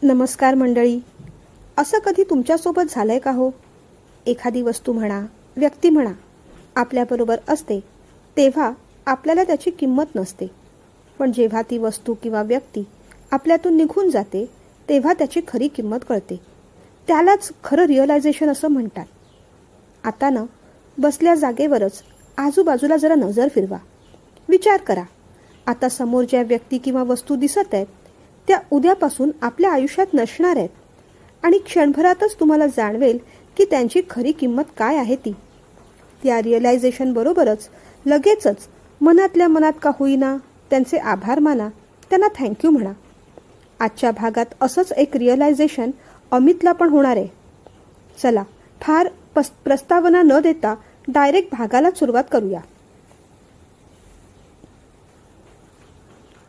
नमस्कार मंडळी. असं कधी तुमच्यासोबत झालंय का हो? एखादी वस्तू म्हणा, व्यक्ती म्हणा, आपल्याबरोबर असते तेव्हा आपल्याला त्याची किंमत नसते, पण जेव्हा ती वस्तू किंवा व्यक्ती आपल्यातून निघून जाते तेव्हा त्याची खरी किंमत कळते. त्यालाच खरं रिअलायझेशन असं म्हणतात. आता ना, बसल्या जागेवरच आजूबाजूला जरा नजर फिरवा. विचार करा, आता समोर ज्या व्यक्ती किंवा वस्तू दिसत आहेत त्या उद्यापासून आपल्या आयुष्यात नसणार आहेत, आणि क्षणभरातच तुम्हाला जाणवेल की त्यांची खरी किंमत काय आहे. त्या रिअलायझेशन बरोबरच लगेचच मनातल्या मनात का होईना त्यांचे आभार माना, त्यांना थँक्यू म्हणा. आजच्या भागात असंच एक रिअलायझेशन अमितला पण होणार आहे. चला, फार प्रस्तावना न देता डायरेक्ट भागाला सुरुवात करूया.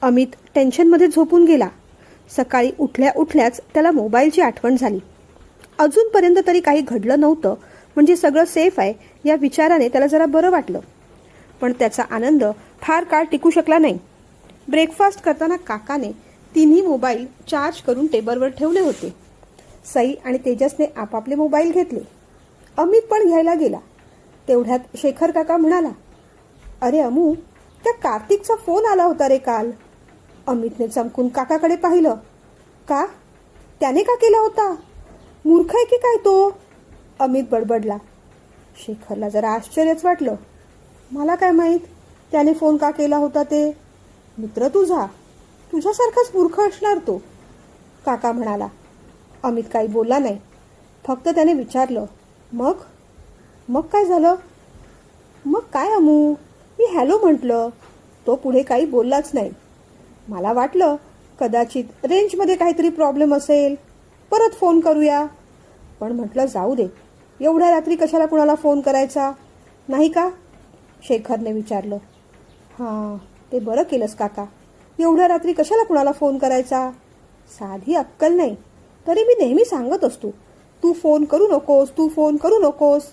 अमित टेन्शनमध्ये झोपून गेला. सकाळी उठल्या उठल्याच त्याला मोबाईलची आठवण झाली. अजूनपर्यंत तरी काही घडलं नव्हतं, म्हणजे सगळं सेफ आहे या विचाराने त्याला जरा बरं वाटलं. पण त्याचा आनंद फार काळ टिकू शकला नाही. ब्रेकफास्ट करताना काकाने तिन्ही मोबाईल चार्ज करून टेबलवर ठेवले होते. सई आणि तेजसने आपापले मोबाईल घेतले. अमित पण घ्यायला गेला. तेवढ्यात शेखर काका म्हणाला, अरे अमू, त्या कार्तिकचा फोन आला होता रे काल. अमितने चमकून काकाकडे पाहिलं. का? त्याने का केला होता? मूर्ख आहे की काय तो? अमित बडबडला. शेखरला जरा आश्चर्यच वाटलं. मला काय माहीत त्याने फोन का केला होता ते. मित्र तुझ्यासारखाच मूर्ख असणार तो, काका म्हणाला. अमित काही बोलला नाही. फक्त त्याने विचारलं, मग काय झालं? मग काय अमू, मी हॅलो म्हटलं. तो पुढे काही बोललाच नाही. मला वाटलं कदाचित रेंजमध्ये काहीतरी प्रॉब्लेम असेल, परत फोन करूया. पण म्हटलं जाऊ दे, एवढ्या रात्री कशाला कुणाला फोन करायचा, नाही का? शेखरने विचारलं. हां, ते बरं केलंस काका. एवढ्या रात्री कशाला कुणाला फोन करायचा? साधी अक्कल नाही. तरी मी नेहमी सांगत असतो, तू फोन करू नकोस.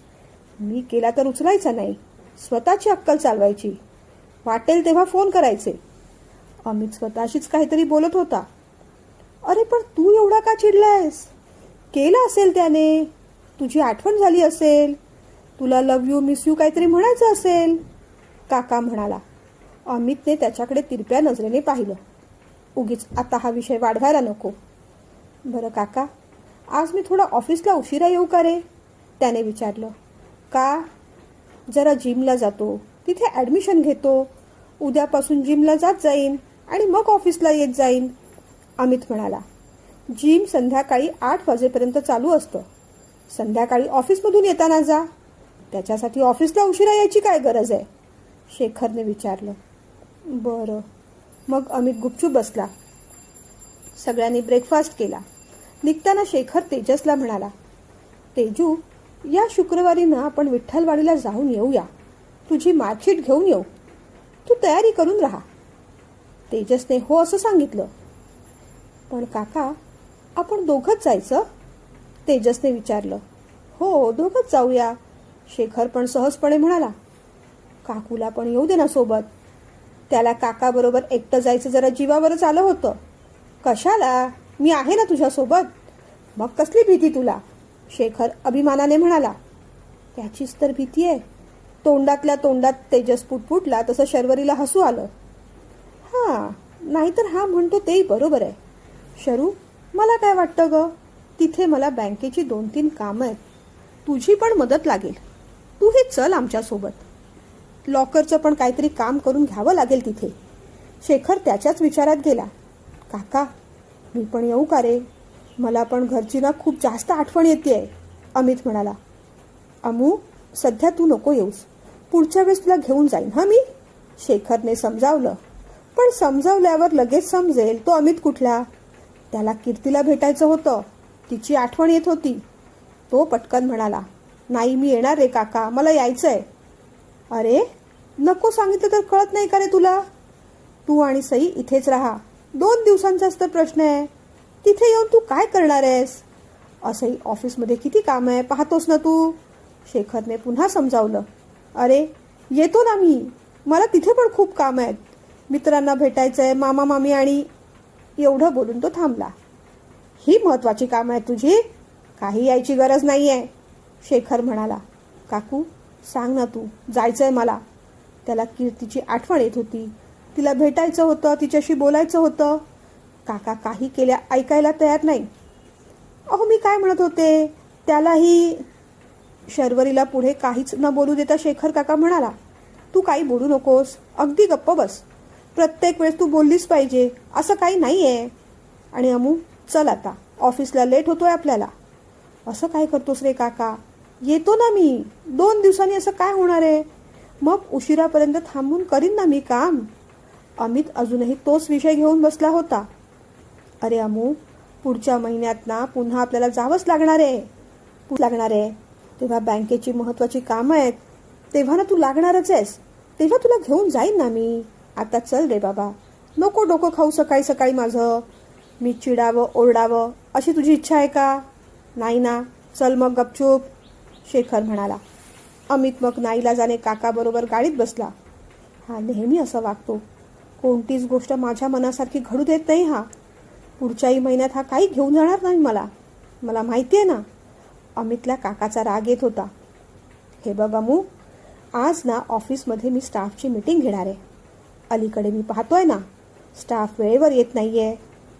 मी केला तर उचलायचा नाही. स्वतःची अक्कल चालवायची. वाटेल तेव्हा फोन करायचे. अमित स्वतःशीच काहीतरी बोलत होता. अरे पण तू एवढा का चिडलायस? केलं असेल त्याने, तुझी आठवण झाली असेल, तुला लव्ह यू मिस यू काहीतरी म्हणायचं असेल, काका म्हणाला. अमितने त्याच्याकडे तिरप्या नजरेने पाहिलं. उगीच आता हा विषय वाढवायला नको. बरं काका, आज मी थोडा ऑफिसला उशिरा येऊ का रे? त्याने विचारलं. का? जरा जिमला जातो, तिथे ॲडमिशन घेतो. उद्यापासून जिमला जात जाईन आणि मग ऑफिसला येत जाईन, अमित म्हणाला. जिम संध्याकाळी 8 वाजेपर्यंत चालू असतं. संध्याकाळी ऑफिसमधून येताना जा. त्याच्यासाठी ऑफिसला उशिरा यायची काय गरज आहे? शेखरने विचारलं. बरं. मग अमित गुपचूप बसला. सगळ्यांनी ब्रेकफास्ट केला. निघताना शेखर तेजसला म्हणाला, तेजू, या शुक्रवारी ना आपण विठ्ठलवाडीला जाऊन येऊया. तुझी मार्कशीट घेऊन येऊ. तू तयारी करून राहा. तेजसने हो असं सांगितलं. पण काका, आपण दोघंच जायचं? तेजसने विचारलं. हो, दोघंच जाऊया, शेखर पण सहजपणे म्हणाला. काकूला पण येऊ दे ना सोबत. त्याला काकाबरोबर एकटं जायचं जरा जीवावरच आलं होतं. कशाला, मी आहे ना तुझ्यासोबत. मग कसली भीती तुला? शेखर अभिमानाने म्हणाला. त्याचीच तर भीती आहे. तोंडातल्या तोंडात तेजस पुटपुटला तसं शर्वरीला हसू आलं. हां, नाहीतर हा म्हणतो तेही बरोबर आहे. शरू, मला काय वाटतं ग, तिथे मला बँकेची 2-3 कामं आहेत. तुझी पण मदत लागेल. तू हे चल आमच्यासोबत. लॉकरचं पण काहीतरी काम करून घ्यावं लागेल तिथे. शेखर त्याच्याच विचारात गेला. काका, मी पण येऊ का रे? मला पण घरची ना खूप जास्त आठवण येतेय, अमित म्हणाला. अमू, सध्या तू नको येऊस. पुढच्या वेळेस तुला घेऊन जाईन हा मी, शेखरने समजावलं. पण समजावल्यावर लगेच समजेल तो अमित कुठला. त्याला कीर्तीला भेटायचं होतं. तिची आठवण येत होती. तो पटकन म्हणाला, नाही, मी येणार रे काका, मला यायचंय. अरे, नको सांगितलं तर कळत नाही का रे तुला? तू आणि सई इथेच राहा. 2 दिवसांचाच तर प्रश्न आहे. तिथे येऊन तू काय करणार आहेस? असंही ऑफिसमध्ये किती काम आहे पाहतोस ना तू, शेखरने पुन्हा समजावलं. अरे, येतो ना मी. मला तिथे पण खूप काम आहेत. मित्रांना भेटायचंय, मामा मामी आणि एवढं बोलून तो थांबला. ही महत्वाची कामं आहेत तुझी, काही यायची गरज नाही आहे. शेखर म्हणाला. काकू सांग ना तू, जायचंय मला. त्याला कीर्तीची आठवण येत होती. तिला भेटायचं होतं, तिच्याशी बोलायचं होतं. काका काही केल्या ऐकायला तयार नाही. अहो मी काय म्हणत होते, त्यालाही. शर्वरीला पुढे काहीच न बोलू देता शेखर काका म्हणाला. तू काही बोलू नकोस, अगदी गप्प बस. प्रत्येक वेळेस तू बोललीच पाहिजे असं काही नाही आहे. आणि अमू चल आता, ऑफिसला लेट होतोय आपल्याला. असं काय करतोस रे काका, येतो ना मी. 2 दिवसांनी असं काय होणार आहे, मग उशिरापर्यंत थांबून करीन ना मी काम. अमित अजूनही तोच विषय घेऊन बसला होता. अरे अमू, पुढच्या महिन्यात ना पुन्हा आपल्याला जावंच लागणार आहे. तेव्हा बँकेची महत्वाची कामं आहेत, तेव्हा ना तू लागणारच आहेस. तेव्हा तुला घेऊन जाईन ना मी. आता चल रे बाबा, नको डोकं खाऊ सकाळी सकाळी माझं. मी चिडावं ओरडावं अशी तुझी इच्छा आहे का? नाही ना, चल मग गपचूप. शेखर म्हणाला. अमित मग नाईलाजाने काकाबरोबर गाडीत बसला. हा नेहमी असं वागतो, कोणतीच गोष्ट माझ्या मनासारखी घडू देत नाही हा. पुढच्याही महिन्यात हा काही घेऊन जाणार नाही मला माहिती आहे ना. अमितला काकाचा राग येत होता. हे बघ अमू, आज ना ऑफिसमध्ये मी स्टाफची मीटिंग घेणार आहे. अलीकडे मी पाहतोय ना, स्टाफ वेळेवर येत नाहीये.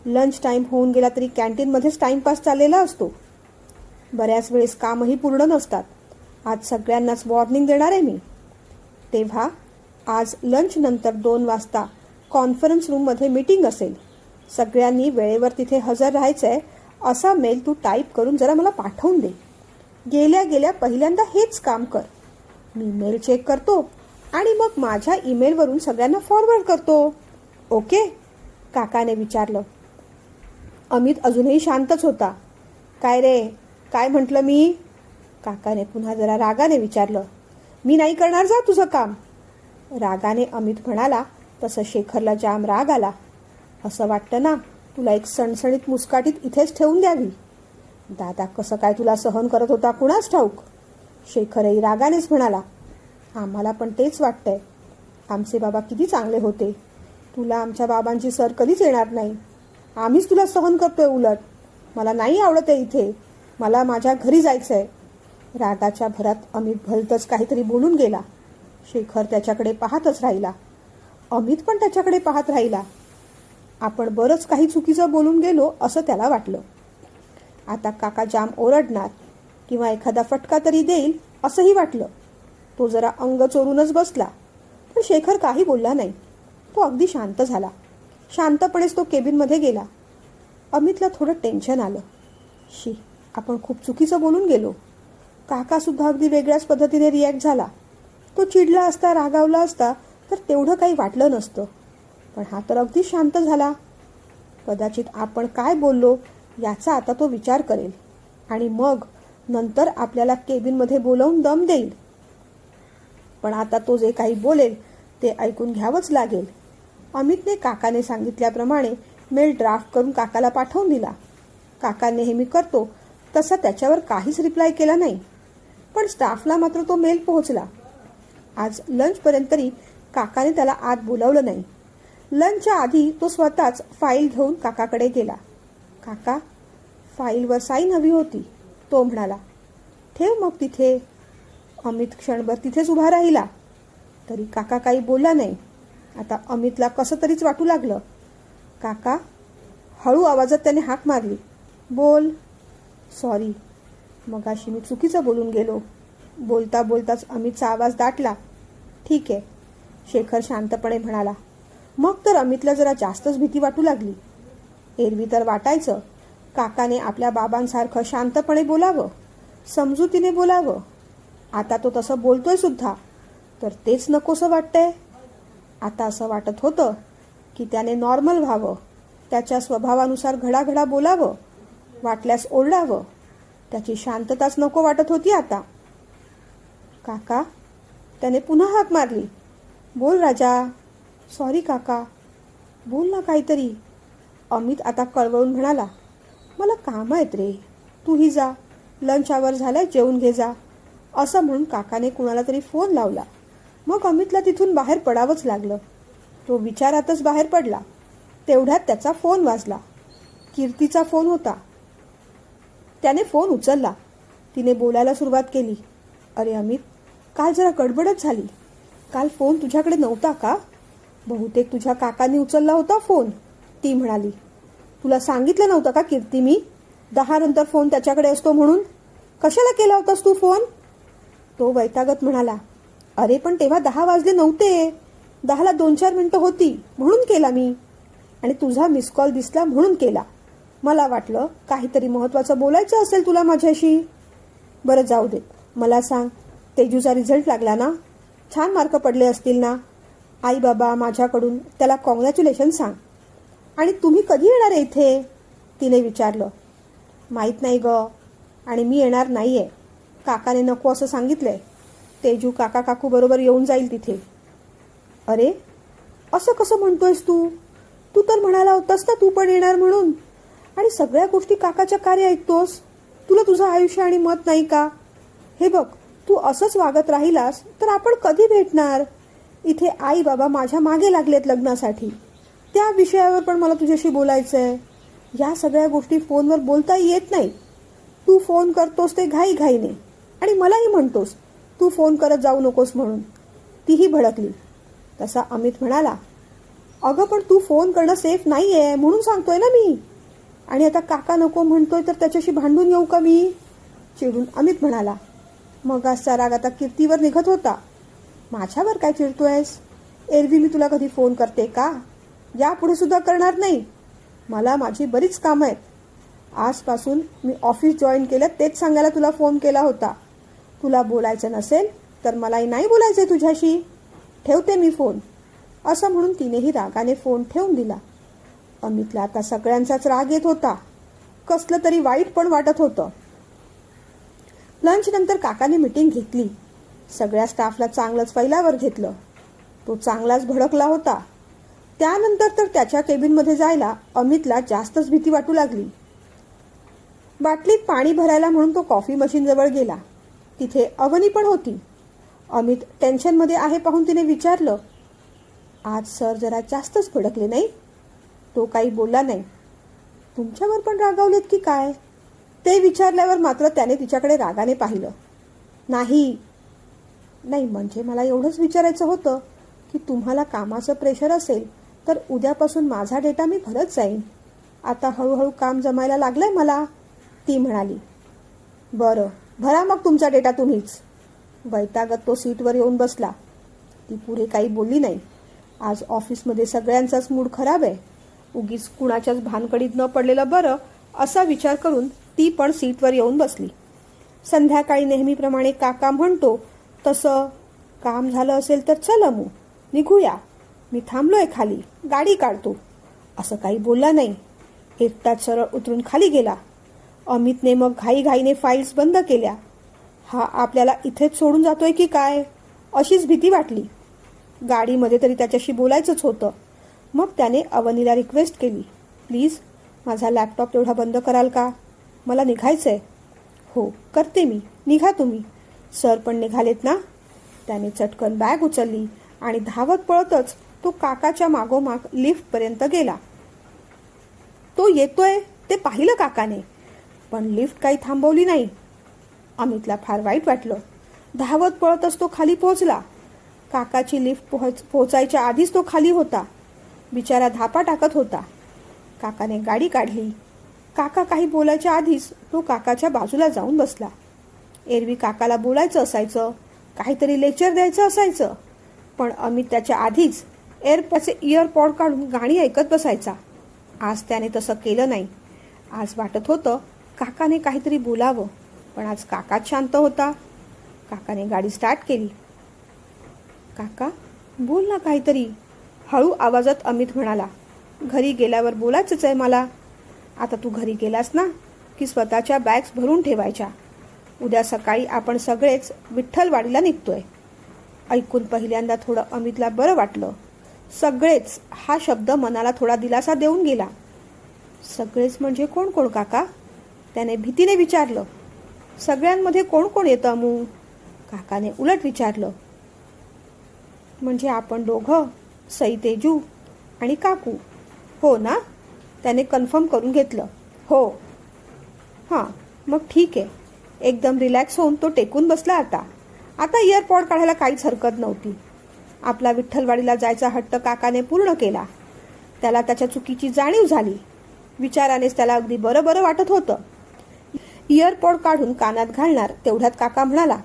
लंच टाईम होऊन गेला तरी कॅन्टीनमध्येच टाईमपास चाललेला असतो. बऱ्याच वेळेस कामही पूर्ण नसतात. आज सगळ्यांनाच वॉर्निंग देणार आहे मी. तेव्हा आज लंच नंतर 2 वाजता कॉन्फरन्स रूममध्ये मीटिंग असेल. सगळ्यांनी वेळेवर तिथे हजर राहायचंय असा मेल तू टाईप करून जरा मला पाठवून दे. गेल्या पहिल्यांदा हेच काम कर. मी मेल चेक करतो आणि मग माझ्या ईमेलवरून सगळ्यांना फॉरवर्ड करतो. ओके? काकाने विचारलं. अमित अजूनही शांतच होता. काय रे, काय म्हटलं मी? काकाने पुन्हा जरा रागाने विचारलं. मी नाही करणार जा तुझं काम. रागाने अमित म्हणाला तसं शेखरला जाम राग आला. असं वाटतं ना तुला एक सणसणीत मुस्काटीत इथेच ठेवून द्यावी. दादा कसं काय तुला सहन करत होता कुणास ठाऊक. शेखरही रागानेच म्हणाला. आम्हाला पण तेच वाटतंय. आमचे बाबा किती चांगले होते. तुला आमच्या बाबांची सर कधीच येणार नाही. आम्हीच तुला सहन करतोय उलट. मला नाही आवडत आहे इथे. मला माझ्या घरी जायचंय. रागाच्या भरात अमित भलतंच काहीतरी बोलून गेला. शेखर त्याच्याकडे पाहतच राहिला. अमित पण त्याच्याकडे पाहत राहिला. आपण बरंच काही चुकीचं बोलून गेलो असं त्याला वाटलं. आता काका जाम ओरडणार किंवा एखादा फटका तरी देईल असंही वाटलं. तो जरा अंग चोरूनच बसला. पण शेखर काही बोलला नाही. तो अगदी शांत झाला. शांतपणेच तो केबिनमध्ये गेला. अमितला थोडं टेन्शन आलं. आपण खूप चुकीचं बोलून गेलो. काकासुद्धा अगदी वेगळ्याच पद्धतीने रिॲक्ट झाला. तो चिडला असता, रागावला असता तर तेवढं काही वाटलं नसतं. पण हा तर अगदी शांत झाला. कदाचित आपण काय बोललो याचा आता तो विचार करेल आणि मग नंतर आपल्याला केबिनमध्ये बोलावून दम देईल. पण आता तो जे काही बोलेल ते ऐकून घ्यावंच लागेल. अमितने काकाने सांगितल्याप्रमाणे मेल ड्राफ्ट करून काकाला पाठवून दिला. काका नेहमी करतो तसा त्याच्यावर काहीच रिप्लाय केला नाही. पण स्टाफला मात्र तो मेल पोहोचला. आज लंचपर्यंत तरी काकाने त्याला आत बोलावलं नाही. लंचच्या आधी तो स्वतःच फाईल घेऊन काकाकडे गेला. काका, फाईलवर साईन हवी होती, तो म्हणाला. ठेव मग तिथे. अमित क्षणभर तिथेच उभा राहिला. तरी काका काही बोलला नाही. आता अमितला कसं तरीच वाटू लागलं. काका, हळू आवाजात त्याने हाक मारली. बोल. सॉरी, मगाशी मी चुकीचं बोलून गेलो. बोलता बोलताच अमितचा आवाज दाटला. ठीक आहे, शेखर शांतपणे म्हणाला. मग तर अमितला जरा जास्तच भीती वाटू लागली. एरवी तर वाटायचं काकाने आपल्या बाबांसारखं शांतपणे बोलावं, समजुतीने बोलावं. आता तो तसं बोलतोय सुद्धा तर तेच नकोसं वाटतंय. आता असं वाटत होतं की त्याने नॉर्मल व्हावं, त्याच्या स्वभावानुसार घडाघडा बोलावं, वाटल्यास ओरडावं. त्याची शांतताच नको वाटत होती आता. काका, त्याने पुन्हा हाक मारली. बोल राजा. सॉरी काका, बोल ना काहीतरी. अमित आता कळवळून म्हणाला. मला काम आहेत रे, तूही जा. लंच आवर झालाय, जेवून घे जा. असं म्हणून काकाने कुणाला तरी फोन लावला. मग अमितला तिथून बाहेर पडावंच लागलं. तो विचारातच बाहेर पडला. तेवढ्यात त्याचा फोन वाजला. कीर्तीचा फोन होता. त्याने फोन उचलला. तिने बोलायला सुरुवात केली. अरे अमित, काल जरा गडबडच झाली. काल फोन तुझ्याकडे नव्हता का? बहुतेक तुझ्या काकांनी उचलला होता फोन, ती म्हणाली. तुला सांगितलं नव्हतं का कीर्ती मी 10 नंतर फोन त्याच्याकडे असतो म्हणून? कशाला केला होतास तू फोन? तो वैतागत म्हणाला. अरे पण तेव्हा 10 वाजले नव्हते. 10ला 2-4 मिनिटं होती म्हणून केला मी. आणि तुझा मिस कॉल दिसला म्हणून केला. मला वाटलं काहीतरी महत्त्वाचं बोलायचं असेल तुला माझ्याशी. बरं जाऊ दे, मला सांग, तेजूचा रिझल्ट लागला ना? छान मार्क पडले असतील ना? आई बाबा माझ्याकडून त्याला कॉंग्रॅच्युलेशन सांग. आणि तुम्ही कधी येणार आहे इथे? तिने विचारलं. माहीत नाही ग, आणि मी येणार नाहीये. काकाने नको असं सांगितलंय. तेजू काका काकू बरोबर येऊन जाईल तिथे. अरे असं कसं म्हणतोयस तू? तू तर म्हणाला होतास ना तू पण येणार म्हणून. आणि सगळ्या गोष्टी काकाच्या कार्य ऐकतोस. तुला तुझं आयुष्य आणि मत नाही का? हे बघ, तू असंच वागत राहिलास तर आपण कधी भेटणार? इथे आई बाबा माझ्या मागे लागलेत लग्नासाठी. त्या विषयावर पण मला तुझ्याशी बोलायचंय. या सगळ्या गोष्टी फोनवर बोलता येत नाही. तू फोन करतोस ते घाईघाईने आणि मलाही म्हणतोस तू फोन करत जाऊ नकोस म्हणून. तीही भडकली. तसा अमित म्हणाला, अगं पण तू फोन करणं सेफ नाहीये म्हणून सांगतोय ना मी. आणि आता काका नको म्हणतोय तर त्याच्याशी भांडून येऊ का मी? चिडून अमित म्हणाला. मग आजचा राग आता कीर्तीवर निघत होता. माझ्यावर काय चिडतोयस? एरवी मी तुला कधी फोन करते का? यापुढे सुद्धा करणार नाही. मला माझी बरीच कामं आहेत. आजपासून मी ऑफिस जॉईन केलं तेच सांगायला तुला फोन केला होता. तुला बोलायचं नसेल तर मलाही नाही बोलायचंय तुझ्याशी. ठेवते मी फोन. असं म्हणून तिनेही रागाने फोन ठेवून दिला. अमितला आता सगळ्यांचाच राग येत होता. कसलं तरी वाईट पण वाटत होतं. लंच नंतर काकाने मीटिंग घेतली. सगळ्या स्टाफला चांगलंच फैलावर घेतलं. तो चांगलाच भडकला होता. त्यानंतर तर त्याच्या केबिनमध्ये जायला अमितला जास्तच भीती वाटू लागली. बाटलीत पाणी भरायला म्हणून तो कॉफी मशीनजवळ गेला. तिथे अवनी पण होती. अमित टेन्शनमध्ये आहे पाहून तिने विचारलं, आज सर जरा जास्तच भडकले नाही? तो काही बोलला नाही. तुमच्यावर पण रागावलेत की काय? ते विचारल्यावर मात्र त्याने तिच्याकडे रागाने पाहिलं. नाही म्हणजे मला एवढंच विचारायचं होतं की तुम्हाला कामाचं प्रेशर असेल तर उद्यापासून माझा डेटा मी भरत जाईन. आता हळूहळू काम जमायला लागलंय मला, ती म्हणाली. बरं, भरा मग तुमचा डेटा तुम्हीच. वैतागत तो सीटवर येऊन बसला. ती पुढे काही बोलली नाही. आज ऑफिसमध्ये सगळ्यांचाच मूड खराब आहे. उगीच कुणाच्याच भानकडीत न पडलेलं बरं असा विचार करून ती पण सीटवर येऊन बसली. संध्याकाळी नेहमीप्रमाणे काका म्हणतो तसं, काम झालं असेल तर चल अमू, निघूया. मी थांबलोय खाली, गाडी काढतो. असं काही बोलला नाही. एकटाच सरळ उतरून खाली गेला. अमितने मग घाईघाईने फाईल्स बंद केल्या. हा आपल्याला इथेच सोडून जातोय की काय अशीच भीती वाटली. गाडीमध्ये तरी त्याच्याशी बोलायचंच होतं. मग त्याने अवनीला रिक्वेस्ट केली, प्लीज माझा लॅपटॉप तेवढा बंद कराल का? मला निघायचंय. हो करते मी, निघा तुम्ही. सर पण निघालेत ना? त्याने चटकन बॅग उचलली आणि धावत पळतच तो काकाच्या मागोमाग लिफ्टपर्यंत गेला. तो येतोय ते पाहिलं काकाने, पण लिफ्ट काही थांबवली नाही. अमितला फार वाईट वाटलं. धावत पळतच तो खाली पोहोचला. काकाची लिफ्ट पोहोचायच्या आधीच तो खाली होता. बिचारा धापा टाकत होता. काकाने गाडी काढली. काका काही बोलायच्या आधीच तो काकाच्या बाजूला जाऊन बसला. एरवी काकाला बोलायचं असायचं, काहीतरी लेक्चर द्यायचं असायचं, पण अमित त्याच्या आधीच एअरपॉडचे इयरपॉड काढून गाणी ऐकत बसायचा. आज त्याने तसं केलं नाही. आज वाटत होतं काकाने काहीतरी बोलावं, पण आज काकाच शांत होता. काकाने गाडी स्टार्ट केली. काका बोल ना काहीतरी, हळू आवाजात अमित म्हणाला. घरी गेल्यावर बोलायचंच आहे मला. आता तू घरी गेलास ना की स्वतःच्या बॅग्स भरून ठेवायच्या. उद्या सकाळी आपण सगळेच विठ्ठलवाडीला निघतोय. ऐकून पहिल्यांदा थोडं अमितला बरं वाटलं. सगळेच हा शब्द मनाला थोडा दिलासा देऊन गेला. सगळेच म्हणजे कोण कोण काका? त्याने भीतीने विचारलं. सगळ्यांमध्ये कोण कोण येतं अमू? काकाने उलट विचारलं. म्हणजे आपण दोघं, सई, तेजू आणि काकू. हो ना? त्याने कन्फर्म करून घेतलं. हो. हां, मग ठीक आहे. एकदम रिलॅक्स होऊन तो टेकून बसला आता. आता इयरपॉड काढायला काहीच हरकत नव्हती. आपला विठ्ठलवाडीला जायचा हट्ट काकाने पूर्ण केला. त्याला त्याच्या चुकीची जाणीव झाली. विचारानेच त्याला अगदी बरं बरं वाटत होतं. इयरपॉड काढून कानात घालणार तेवढ्यात काका म्हणाला,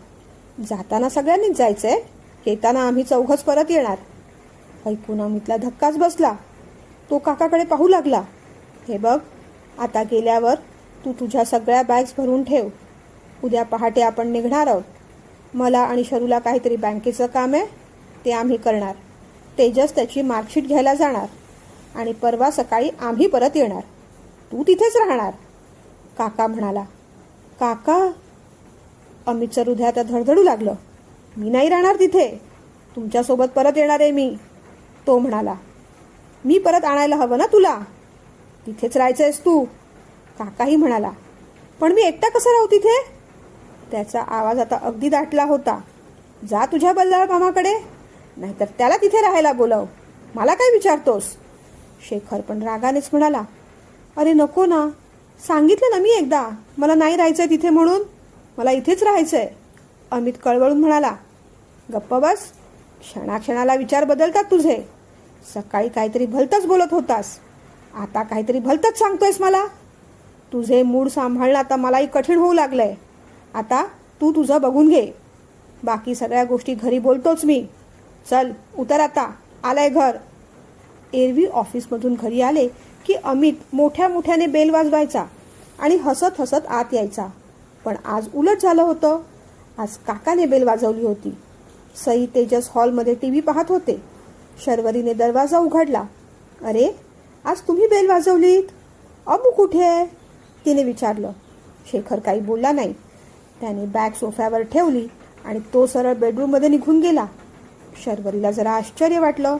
जाताना सगळ्यांनीच जायचंय, येताना आम्ही चौघच परत येणार. ऐकून अमितला धक्काच बसला. तो काकाकडे पाहू लागला. हे बघ, आता गेल्यावर तू तुझ्या सगळ्या बॅग्स भरून ठेव. उद्या पहाटे आपण निघणार आहोत. मला आणि शरूला काहीतरी बँकेचं काम आहे, ते आम्ही करणार. तेजस त्याची मार्कशीट घ्यायला जाणार आणि परवा सकाळी आम्ही परत येणार. तू तिथेच राहणार. काका म्हणाला. काका? अमितचं हृदय आता धडधडू लागलं. मी नाही राहणार तिथे. तुमच्यासोबत परत येणार आहे मी. तो म्हणाला. मी परत आणायला हवं ना तुला. तिथेच राहायचंयस तू. काकाही म्हणाला. पण मी एकटा कसा राहू तिथे? त्याचा आवाज आता अगदी दाटला होता. जा तुझ्या बल्लाळ मामाकडे, नाहीतर त्याला तिथे राहायला बोलव. मला काय विचारतोस? शेखर पण रागानेच म्हणाला. अरे नको ना, सांगितलं ना मी एकदा, मला नाही राहायचंय तिथे म्हणून. मला इथेच राहायचंय. अमित कळवळून म्हणाला. गप्प बस. क्षणाक्षणाला विचार बदलतात तुझे. सकाळी काहीतरी भलतंच बोलत होतास, आता काहीतरी भलतंच सांगतोयस मला. तुझे मूड सांभाळणं आता मलाही कठीण होऊ लागलंय. आता तू तुझं बघून घे. बाकी सगळ्या गोष्टी घरी बोलतोच मी. चल उतर आता, आलाय घर. एरवी ऑफिसमधून घरी आले की अमित मोठ्या मोठ्याने बेल वाजवायचा आणि हसत हसत आत यायचा. पण आज उलट झालं होतं. आज काकाने बेल वाजवली होती. सई तेजस हॉलमध्ये टीव्ही पाहत होते. शर्वरीने दरवाजा उघडला. अरे, आज तुम्ही बेल वाजवलीत? अबू कुठे आहे? तिने विचारलं. शेखर काही बोलला नाही. त्याने बॅग सोफ्यावर ठेवली आणि तो सरळ बेडरूममध्ये निघून गेला. शर्वरीला जरा आश्चर्य वाटलं.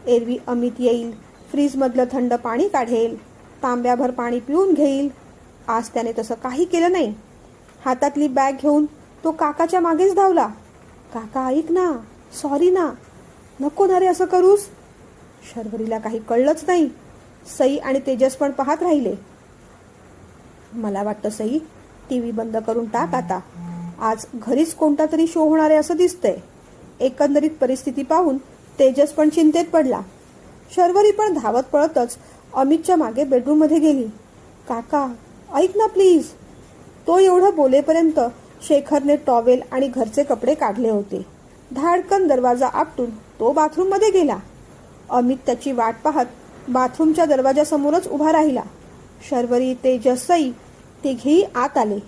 एरवी अमित येईल, फ्रीजमधलं थंड पाणी काढेल, तांब्याभर पाणी पिऊन घेईल. आज त्याने तसं काही केलं नाही. हातातली बॅग घेऊन तो काकाच्या मागेच धावला. काका ऐक ना, सॉरी ना, नको ना रे असं करूस. शर्वरीला काही कळलंच नाही. सई आणि तेजस पण पाहत राहिले. मला वाटतं सई, टीव्ही बंद करून टाक आता. आज घरीच कोणता तरी शो होणार आहे असं दिसतंय. एकंदरीत परिस्थिती पाहून तेजस पण चिंतेत पडला. शर्वरी पण धावत पळतच अमितच्या मागे बेडरूममध्ये गेली. काका ऐक ना प्लीज. तो एवढं बोलेपर्यंत शेखरने टॉवेल आणि घरचे कपडे काढले होते. धाडकन दरवाजा आपटून तो बाथरूममध्ये गेला. अमित त्याची वाट पाहत बाथरूमच्या दरवाजासमोरच उभा राहिला. शर्वरी, तेजस, सई तिघेही आत आले.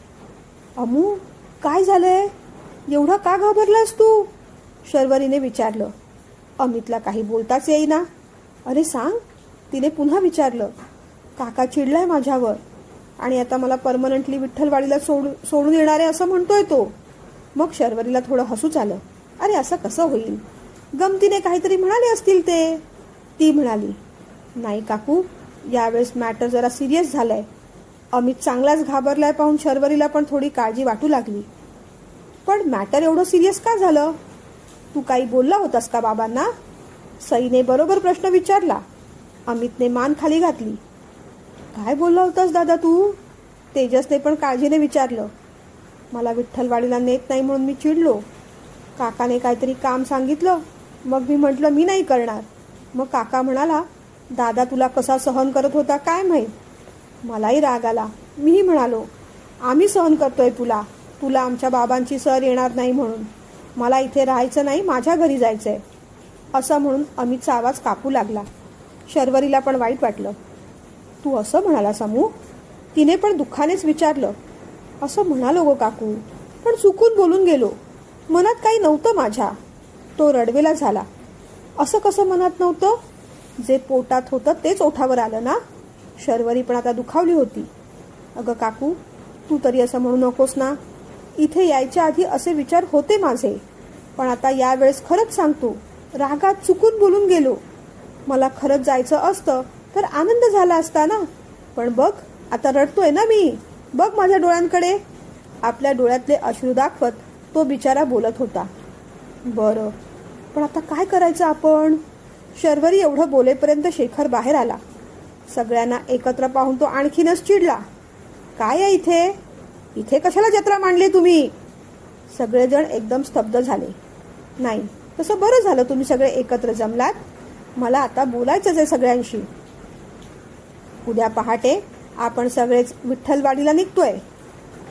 अमू, काय झालंय? एवढा का घाबरलास तू? शर्वरीने विचारलं. अमितला काही बोलताच येईना. अरे सांग, तिने पुन्हा विचारलं. काका चिडलाय माझ्यावर आणि आता मला परमनंटली विठ्ठलवाडीला सोडून येणार आहे असं म्हणतोय तो. मग शर्वरीला थोडं हसूच आलं. अरे असं कसं होईल? गमतीने काहीतरी म्हणाले असतील ते. ती म्हणाली, नाही काकू, यावेळेस मॅटर जरा सिरियस झालंय. अमित चांगलाच घाबरलाय पाहून शर्वरीला पण थोडी काळजी वाटू लागली. पण मॅटर एवढं सिरियस का झालं? तू काही बोलला होतास का बाबांना? सईने बरोबर प्रश्न विचारला. अमितने मान खाली घातली. काय बोलला होतास दादा तू? तेजसने पण काळजीने विचारलं. मला विठ्ठलवाडीला नेत नाही म्हणून मी चिडलो. काकाने काहीतरी काम सांगितलं, मग मी म्हटलं मी नाही करणार. मग काका म्हणाला, दादा तुला कसा सहन करत होता काय माहीत. मलाही राग आला. मीही म्हणालो, आम्ही सहन करतोय तुला, तुला आमच्या बाबांची सर येणार नाही म्हणून. मला इथे राहायचं नाही, माझ्या घरी जायचंय. असं म्हणून अमितचा आवाज कापू लागला. शर्वरीला पण वाईट वाटलं. तू असं म्हणाला समू? तिने पण दुःखानेच विचारलं. असं म्हणालो गो काकू, पण चुकून बोलून गेलो. मनात काही नव्हतं माझ्या. तो रडवेला झाला. असं कसं मनात नव्हतं? जे पोटात होतं तेच ओठावर आलं ना. शर्वरी पण आता दुखावली होती. अगं काकू, तू तरी असं म्हणू नकोस ना. इथे यायच्या आधी असे विचार होते माझे, पण आता यावेळेस खरंच सांगतो, रागात चुकून बोलून गेलो. मला खरंच जायचं असतं तर आनंद झाला असता ना. पण बघ आता रडतोय ना मी. बघ माझ्या डोळ्यांकडे. आपल्या डोळ्यातले अश्रू दाखवत तो बिचारा बोलत होता. बरं, पण आता काय करायचं आपण? शर्वरी एवढं बोलेपर्यंत शेखर बाहेर आला. सगळ्यांना एकत्र पाहून तो आणखीनच चिडला. काय आहे इथे? इथे कशाला जत्रा मांडली तुम्ही? सगळेजण एकदम स्तब्ध झाले. नाही, तसं बरं झालं तुम्ही सगळे एकत्र जमलात. मला आता बोलायचंच आहे सगळ्यांशी. उद्या पहाटे आपण सगळेच विठ्ठलवाडीला निघतोय.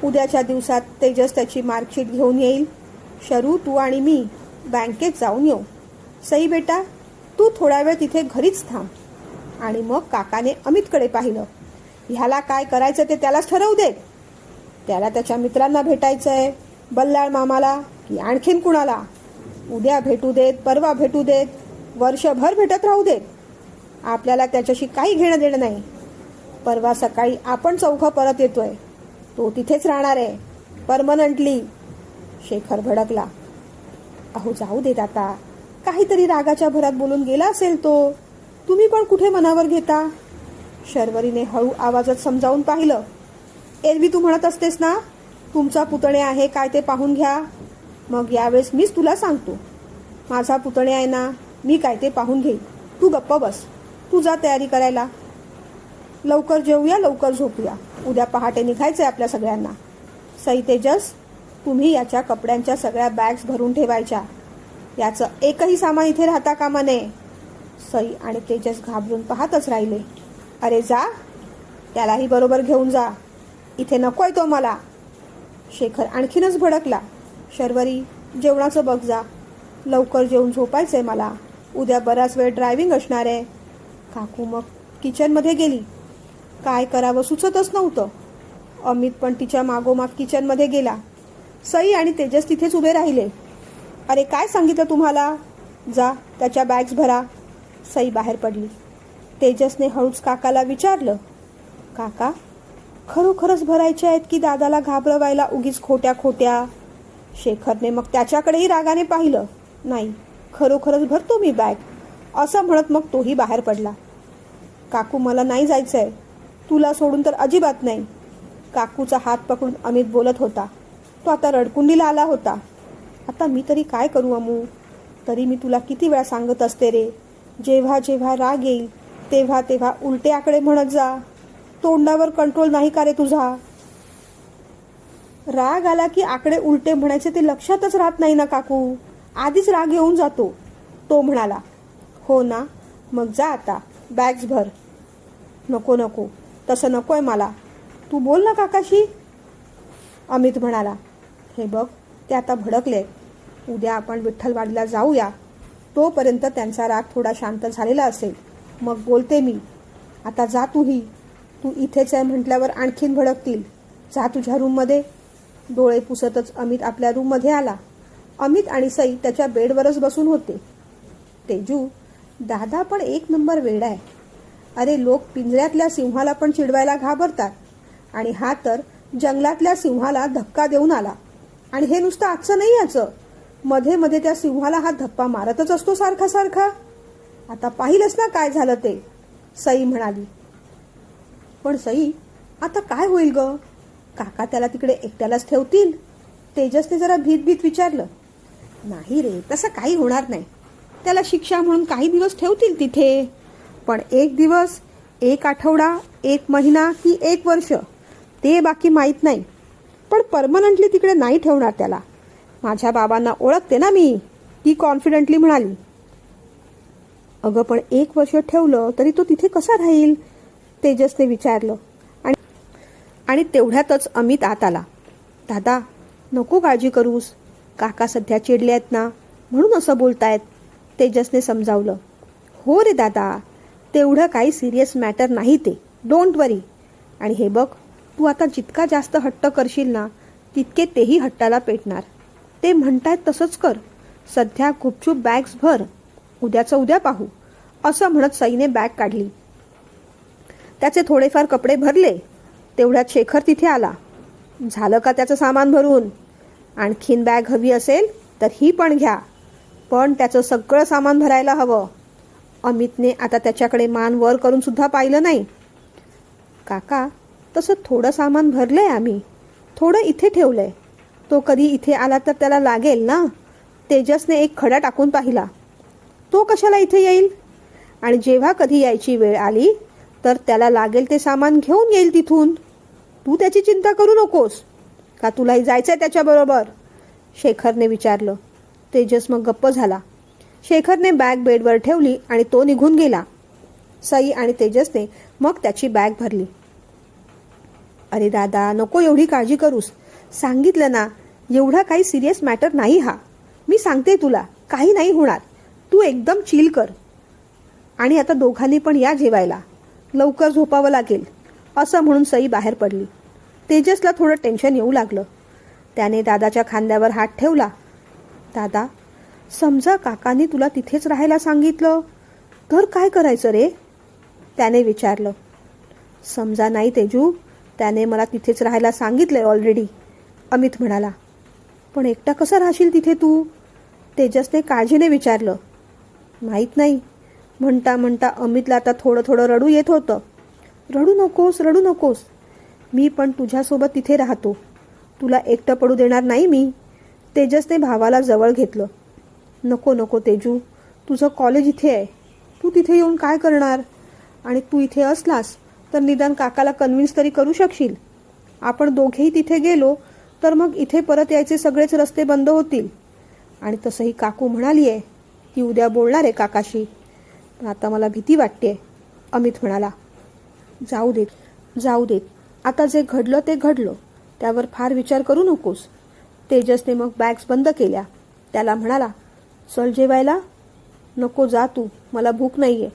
उद्याच्या दिवसात तेजस त्याची मार्कशीट घेऊन येईल. शरू, तू आणि मी बँकेत जाऊन येऊ. सई बेटा, तू थोडा वेळ तिथे घरीच थांब. आणि मग काकाने अमितकडे पाहिलं. ह्याला काय करायचं ते त्यालाच ठरवू दे. त्याला त्याच्या मित्रांना भेटायचंय, बल्लाळ मामाला की आणखीन कुणाला. उद्या भेटू देत, परवा भेटू देत, वर्षभर भेटत राहू देत. आपल्याला त्याच्याशी काही घेणं देणं नाही. परवा सकाळी आपण चौघं परत येतोय. तो तिथेच राहणार आहे परमनंटली. शेखर भडकला. अहो जाऊ देत आता. काहीतरी रागाच्या भरात बोलून गेला असेल तो. तुम्ही पण कुठे मनावर घेता? शर्वरीने हळू आवाजात समजावून पाहिलं. एरवी तू म्हणत असतेस ना, तुमचा पुतणे आहे काय ते पाहून घ्या. मग यावेळेस मीच तुला सांगतो, माझा पुतणे आहे ना, मी काय ते पाहून घेईन. तू गप्प बस. तू जा तयारी करायला. लवकर जेवूया, लवकर झोपूया. उद्या पहाटे निघायचंय आपल्या सगळ्यांना. सई, तेजस, तुम्ही याच्या कपड्यांच्या सगळ्या बॅग्स भरून ठेवायच्या. याचं एकही सामान इथे राहता कामा नये. सई आणि तेजस घाबरून पाहतच राहिले. अरे जा, त्यालाही बरोबर घेऊन जा. इथे नकोय तो मला. शेखर आणखीनच भडकला. शर्वरी, जेवणाचं बघ जा. लवकर जेवून झोपायचंय मला. उद्या बराच वेळ ड्रायव्हिंग असणार आहे. काकू मग किचनमध्ये गेली. काय करावं सुचतच नव्हतं. अमित पण तिच्या मागोमाग किचनमध्ये गेला. सई आणि तेजस तिथेच उभे राहिले. अरे काय सांगितलं तुम्हाला? जा, त्याच्या बॅग्स भरा. सई बाहेर पडली. तेजसने हळूच काकाला विचारलं, काका, खरोखरच भरायचे आहेत की दादाला घाबरवायला उगीच खोट्या खोट्या? शेखरने मग त्याच्याकडेही रागाने पाहिलं. नाही, खरोखरच भरतो मी बॅग, असं म्हणत मग तोही बाहेर पडला. काकू, मला नाही जायचंय. तुला सोडून तर अजिबात नाही. काकूचा हात पकडून अमित बोलत होता. तो आता रडकुंडीला आला होता. आता मी तरी काय करू अमू? तरी मी तुला किती वेळा सांगत असते रे, जेव्हा जेव्हा राग येईल तेव्हा तेव्हा उलटे आकडे म्हणत जा. तोंडावर कंट्रोल नाही का रे तुझा? राग आला की आकडे उलटे म्हणायचे ते लक्षातच राहत नाही ना काकू. आधीच राग येऊन जातो. तो म्हणाला. हो ना, मग जा आता, बॅग्स भर. नको नको, तसं नकोय मला. तू बोल ना काकाशी. अमित म्हणाला. हे बघ, ते आता भडकले. उद्या आपण विठ्ठलवाडीला जाऊया. तोपर्यंत त्यांचा राग थोडा शांत झालेला असेल, मग बोलते मी. आता जा तूही. तू इथेच आहे म्हटल्यावर आणखीन भडकतील. जा तुझ्या रूममध्ये. डोळे पुसतच अमित आपल्या रूममध्ये आला. अमित आणि सई त्याच्या बेडवरच बसून होते. तेजू, दादा पण एक नंबर वेडा आहे. अरे, लोक पिंजऱ्यातल्या सिंहाला पण चिडवायला घाबरतात आणि हा तर जंगलातल्या सिंहाला धक्का देऊन आला. आणि हे नुसतं आजचं नाही, याचं मध्ये मध्ये त्या सिंहाला हा धप्पा मारतच असतो सारखा सारखा. आता पाहिलंच ना काय झालं ते, सई म्हणाली. पण सई, आता काय होईल ग? काका त्याला तिकडे एकट्यालाच ठेवतील? तेजसने जरा भीत भीत विचारलं. नाही रे, तसं काही होणार नाही. त्याला शिक्षा म्हणून काही दिवस ठेवतील तिथे. पण एक दिवस, एक आठवडा, एक महिना की एक वर्ष ते बाकी माहीत नाही. पण परमनंटली तिकडे नाही ठेवणार त्याला. माझ्या बाबांना ओळखते ना मी, ती कॉन्फिडेंटली म्हणाली. अगं, पण एक वर्ष ठेवलं तरी तो तिथे कसा राहील? तेजसने विचारलं. आणि तेवढ्यातच अमित आत आला. दादा, नको काळजी करूस. काका सध्या चिडले आहेत ना, म्हणून असं बोलतायत. तेजसने समजावलं. हो रे दादा, तेवढं काही सिरियस मॅटर नाही ते. डोंट वरी. आणि हे बघ, तू आता जितका जास्त हट्ट करशील ना, तितके तेही हट्टाला पेटणार. ते म्हणतायत तसंच कर. सध्या गुपचूप बॅग्स भर. उद्याचं उद्या पाहू. असं म्हणत सईने बॅग काढली. त्याचे थोडेफार कपडे भरले. तेवढ्यात शेखर तिथे आला. झालं का त्याचं सामान भरून? आणखीन बॅग हवी असेल तर ही पण घ्या, पण त्याचं सगळं सामान भरायला हवं. अमितने आता त्याच्याकडे मान वर करून सुद्धा पाहिलं नाही. काका, तसं थोडं सामान भरलंय आम्ही. थोडं इथे ठेवलंय. तो कधी इथे आला तर त्याला लागेल ना. तेजसने एक खडा टाकून पाहिला. तो कशाला इथे येईल? आणि जेव्हा कधी यायची वेळ आली तर त्याला लागेल ते सामान घेऊन येईल तिथून. तू त्याची चिंता करू नकोस. का तुलाही जायचंय त्याच्याबरोबर? शेखरने विचारलं. तेजस मग गप्प झाला. शेखरने बॅग बेडवर ठेवली आणि तो निघून गेला. सई आणि तेजसने मग त्याची बॅग भरली. अरे दादा, नको एवढी काळजी करूस. सांगितलं ना, एवढा काही सिरियस मॅटर नाही हा. मी सांगते तुला, काही नाही होणार. तू एकदम चिल कर. आणि आता दोघांनी पण या जेवायला. लवकर झोपावं लागेल, असं म्हणून सई बाहेर पडली. तेजसला थोडं टेन्शन येऊ लागलं. त्याने दादाच्या खांद्यावर हात ठेवला. दादा, समजा काकांनी तुला तिथेच राहायला सांगितलं तर काय करायचं रे? त्याने विचारलं. समजा नाही तेजू, त्याने मला तिथेच राहायला सांगितलंय ऑलरेडी, अमित म्हणाला. पण एकटा कसं राहशील तिथे तू? तेजसने काळजीने विचारलं. माहीत नाही, म्हणता म्हणता अमितला आता थोडं थोडं रडू येत होतं. रडू नकोस, रडू नकोस. मी पण तुझ्यासोबत तिथे राहतो. तुला एकटं पडू देणार नाही मी. तेजसने भावाला जवळ घेतलं. नको नको तेजू, तुझं कॉलेज इथे आहे. तू तिथे येऊन काय करणार? आणि तू इथे असलास तर निदान काकाला कन्व्हिन्स तरी करू शकशील. आपण दोघेही तिथे गेलो तर मग इथे परत यायचे सगळेच रस्ते बंद होतील. आणि तसंही काकू म्हणाली आहे की उद्या बोलणार आहे काकाशी. पण आता मला भीती वाटते, अमित म्हणाला. जाऊ देत. आता जे घडलं ते घडलं. त्यावर फार विचार करू नकोस. तेजसने मग बॅग्स बंद केल्या. त्याला म्हणाला, चल जेवायला. नको, जा तू, मला भूक नाहीये.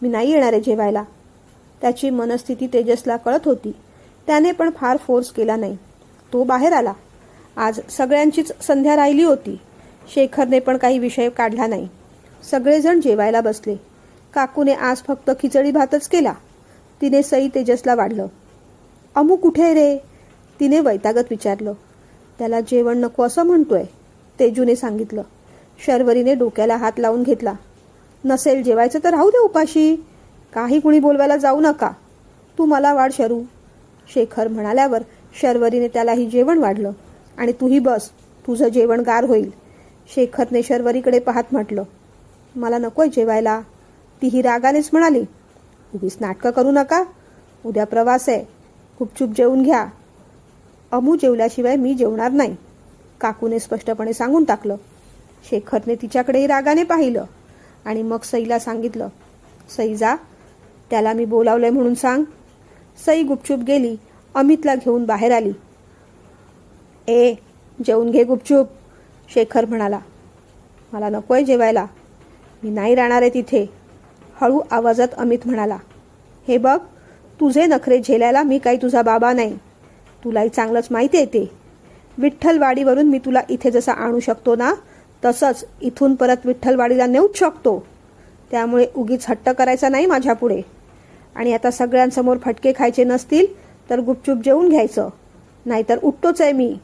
मी नाही येणार आहे जेवायला. त्याची मनस्थिती तेजसला कळत होती. त्याने पण फार फोर्स केला नाही. तो बाहेर आला. आज सगळ्यांचीच संध्या राहिली होती. शेखरने पण काही विषय काढला नाही. सगळेजण जेवायला बसले. काकूने आज फक्त खिचडी भातच केला. तिने सई तेजसला वाढलं. अमू कुठे आहे रे? तिने वैतागत विचारलं. त्याला जेवण नको असं म्हणतोय, तेजूने सांगितलं. शर्वरीने डोक्याला हात लावून घेतला. नसेल जेवायचं तर राहू दे उपाशी. काही कुणी बोलवायला जाऊ नका. तू मला वाढ शरू, शेखर म्हणाल्यावर शर्वरीने त्यालाही जेवण वाढलं. आणि तूही बस, तुझं जेवण गार होईल, शेखरने शर्वरीकडे पाहत म्हटलं. मला नकोय जेवायला, तीही रागानेच म्हणाली. उगीच नाटकं करू नका. उद्या प्रवास आहे. गुपचूप जेवून घ्या. अमू जेवल्याशिवाय मी जेवणार नाही, काकूने स्पष्टपणे सांगून टाकलं. शेखरने तिच्याकडेही रागाने पाहिलं आणि मग सईला सांगितलं. सई जा, त्याला मी बोलावलंय म्हणून सांग. सई गुपचूप गेली. अमितला घेऊन बाहेर आली. जेवून घे गुपचूप, शेखर म्हणाला. मला नकोय जेवायला, मी नाही राहणार आहे तिथे, हळू आवाजात अमित म्हणाला. हे बघ, तुझे नखरे झेलायला मी काही तुझा बाबा नाही. तुलाही चांगलंच माहिती आहे ते. विठ्ठलवाडीवरून मी तुला इथे जसं आणू शकतो ना, तसंच इथून परत विठ्ठलवाडीला नेऊच शकतो. त्यामुळे उगीच हट्ट करायचा नाही माझ्यापुढे. आणि आता सगळ्यांसमोर फटके खायचे नसतील तर गुपचूप जेवून घ्यायचं, नाहीतर उठतोच आहे मी.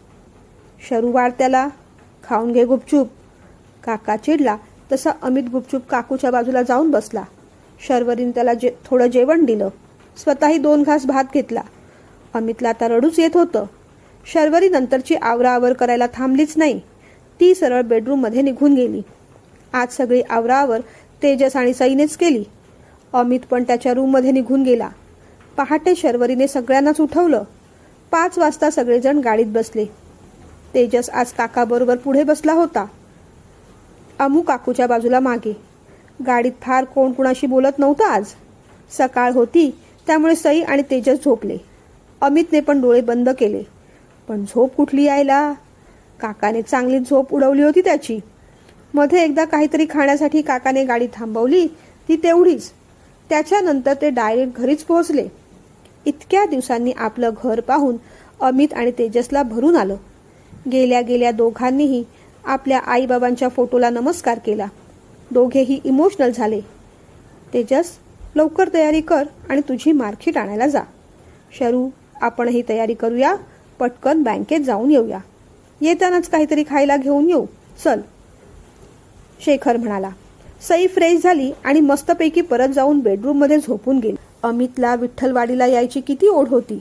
शरू वाढ त्याला, खाऊन घे गुपचूप. काका चिडला तसा अमित गुपचूप काकूच्या बाजूला जाऊन बसला. शर्वरीने त्याला थोडं जेवण दिलं. स्वतःही 2 घास भात घेतला. अमितला आता रडूच येत होतं. शर्वरी नंतरची आवराआवर करायला थांबलीच नाही. ती सरळ बेडरूममध्ये निघून गेली. आज सगळी आवराआवर तेजस आणि सईनेच केली. अमित पण त्याच्या रूममध्ये निघून गेला. पहाटे शर्वरीने सगळ्यांनाच उठवलं. 5 वाजता सगळेजण गाडीत बसले. तेजस आज काकाबरोबर पुढे बसला होता. अमू काकूच्या बाजूला मागे. गाडीत फार कोण कुणाशी बोलत नव्हतं आज. सकाळ होती त्यामुळे सई आणि तेजस झोपले. अमितने पण डोळे बंद केले. पण झोप कुठली यायला? काकाने चांगली झोप उडवली होती त्याची. मध्ये एकदा काहीतरी खाण्यासाठी काकाने गाडी थांबवली, ती तेवढीच. त्याच्यानंतर ते डायरेक्ट घरीच पोहोचले. इतक्या दिवसांनी आपलं घर पाहून अमित आणि तेजसला भरून आलं. गेल्या गेल्या दोघांनीही आपल्या आईबाबांच्या फोटोला नमस्कार केला. दोघेही इमोशनल झाले. तेजस, लवकर तयारी कर आणि तुझी मार्कशीट आणायला जा. शरू, आपणही तयारी करूया. पटकन बँकेत जाऊन येऊया. येतानाच काहीतरी खायला घेऊन येऊ. चल, शेखर म्हणाला. सई फ्रेश झाली आणि मस्तपैकी परत जाऊन बेडरूममध्ये झोपून गेली. अमितला विठ्ठलवाडीला यायची किती ओढ होती,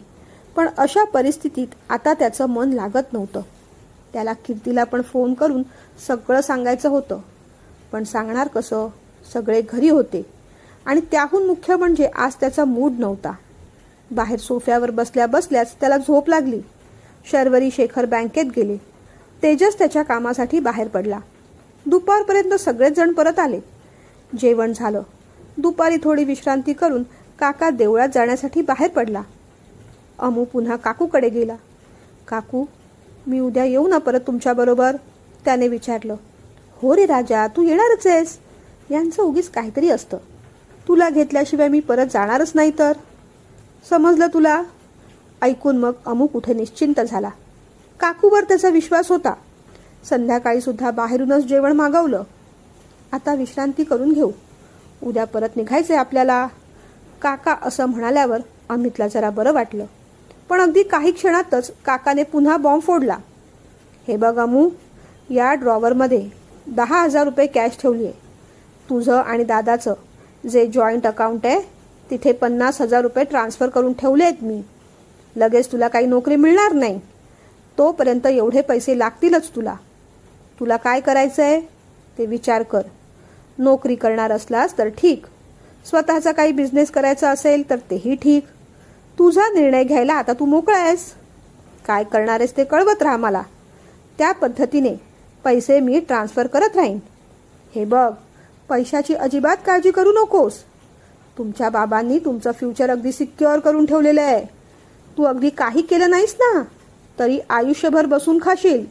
पण अशा परिस्थितीत आता त्याचं मन लागत नव्हतं. त्याला कीर्तीला पण फोन करून सगळं सांगायचं होतं, पण सांगणार कसं? सगळे घरी होते आणि त्याहून मुख्य म्हणजे आज त्याचा मूड नव्हता. बाहेर सोफ्यावर बसल्या बसल्याच त्याला झोप लागली. शर्वरी शेखर बँकेत गेले. तेजस त्याच्या कामासाठी बाहेर पडला. दुपारपर्यंत सगळेच जण परत आले. जेवण झालं. दुपारी थोडी विश्रांती करून काका देवळात जाण्यासाठी बाहेर पडला. अमू पुन्हा काकूकडे गेला. काकू, मी उद्या येऊ ना परत तुमच्याबरोबर? त्याने विचारलं. हो रे राजा, तू येणारच आहेस. यांचं उगीच काहीतरी असतं. तुला घेतल्याशिवाय मी परत जाणारच नाही तर. समजलं तुला? ऐकून मग अमू कुठे निश्चिंत झाला. काकूवर त्याचा विश्वास होता. संध्याकाळी सुद्धा बाहेरूनच जेवण मागवलं. आता विश्रांती करून घेऊ, उद्या परत निघायचंय आपल्याला. काका असं म्हणाल्यावर अमितला जरा बरं वाटलं. पण अगदी काही क्षणातच काकाने पुन्हा बॉम्ब फोडला. हे बघ अमू, या ड्रॉवरमध्ये 10,000 रुपये कॅश ठेवली आहे. तुझं आणि दादाचं जे जॉईंट अकाउंट आहे तिथे 50,000 रुपये ट्रान्सफर करून ठेवले आहेत मी. लगेच तुला काही नोकरी मिळणार नाही. तोपर्यंत एवढे पैसे लागतीलच तुला. तुला काय करायचं आहे ते विचार कर. नोकरी करणार असलास तर ठीक, स्वतःचा काही बिझनेस करायचा असेल तर तेही ठीक. तुझा निर्णय घ्यायला आता तू मोकळा आहेस. काय करणार आहेस ते कळवत राहा मला. त्या पद्धतीने पैसे मी ट्रान्सफर करत राहीन. हे बघ, पैशाची अजिबात काळजी करू नकोस. तुमच्या बाबांनी तुमचं फ्युचर अगदी सिक्युअर करून ठेवलेलं आहे. तू अगदी काही केलं नाहीस ना तरी आयुष्यभर बसून खाशील.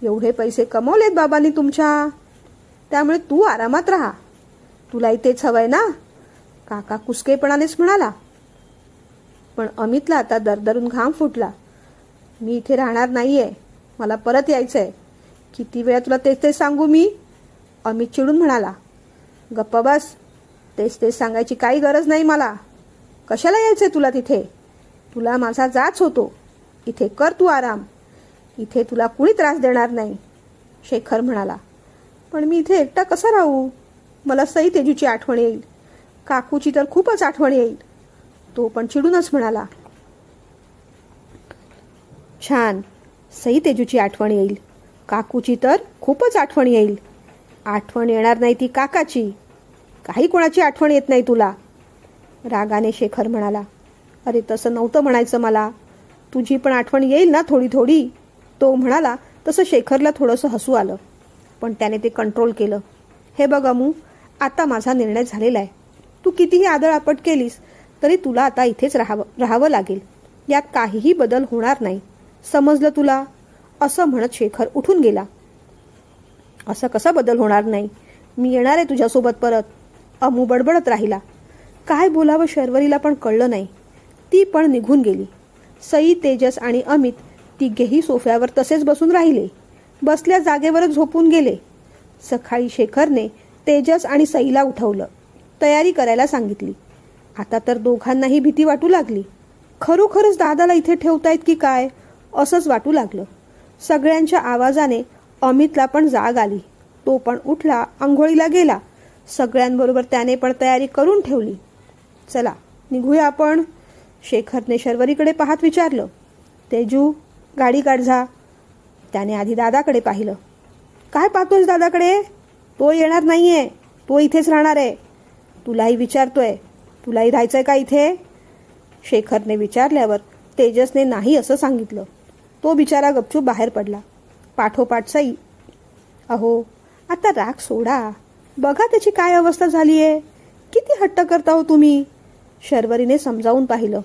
एवढे पैसे कमवलेत बाबांनी तुमच्या. त्यामुळे तू आरामात राहा. तुला इथेच हवंय ना? काका कुसकेपणानेच म्हणाला. पण अमितला आता दरदरून घाम फुटला. मी इथे राहणार नाहीये, मला परत यायचंय. किती वेळा तुला तेच तेच सांगू मी? अमित चिडून म्हणाला. गप्प बस, तेच तेच सांगायची काही गरज नाही मला. कशाला यायचंय तुला तिथे? तुला माझा जाच होतो. इथे कर तू आराम. इथे तुला कुणी त्रास देणार नाही, शेखर म्हणाला. पण मी इथे एकटा कसा राहू? मला सई तेजूची आठवण येईल. काकूची तर खूपच आठवण येईल. तो पण चिडूनच म्हणाला. छान, सई तेजूची आठवण येईल. काकूची तर खूपच आठवण येईल. आठवण येणार नाही ती काकाची. काही कोणाची आठवण येत नाही तुला, रागाने शेखर म्हणाला. अरे तसं नव्हतं म्हणायचं मला. तुझी पण आठवण येईल ना थोडी थोडी, तो म्हणाला. तसं शेखरला थोडंसं हसू आलं, पण त्याने ते कंट्रोल केलं. हे बघ अमू, आता माझा निर्णय झालेला आहे. तू कितीही आदळआपट केलीस तरी तुला आता इथेच राहावं लागेल. यात काहीही बदल होणार नाही. समजलं तुला? असं म्हणत शेखर उठून गेला. असं कसा बदल होणार नाही? मी येणार आहे तुझ्यासोबत परत, अमू बडबडत राहिला. काय बोलावं शर्वरीला पण कळलं नाही. ती पण निघून गेली. सई, तेजस आणि अमित तिघेही सोफ्यावर तसेच बसून राहिले. बसल्या जागेवरच झोपून गेले. सकाळी शेखरने तेजस आणि सईला उठवलं, तयारी करायला सांगितली. आता तर दोघांनाही भीती वाटू लागली. खरोखरच दादाला इथे ठेवतायत की काय असंच वाटू लागलं. सगळ्यांच्या आवाजाने अमितला पण जाग आली. तो पण उठला, आंघोळीला गेला. सगळ्यांबरोबर त्याने पण तयारी करून ठेवली. चला निघूया आपण, शेखरने शर्वरीकडे पाहत विचारलं. तेजू, गाडी काढ जा. त्याने आधी दादाकडे पाहिलं. काय पाहतोयस दादाकडे? तो येणार नाहीये, तो इथेच राहणार आहे. तुलाही विचारतोय, तुलाही राहायचंय का इथे? शेखरने विचारल्यावर तेजसने नाही असं सांगितलं. तो बिचारा गपचूप बाहेर पडला. पाठोपाठ सई. अहो आता राग सोडा, बघा त्याची काय अवस्था झाली आहे. किती हट्ट करता हो तुम्ही? शर्वरीने समजावून पाहिलं.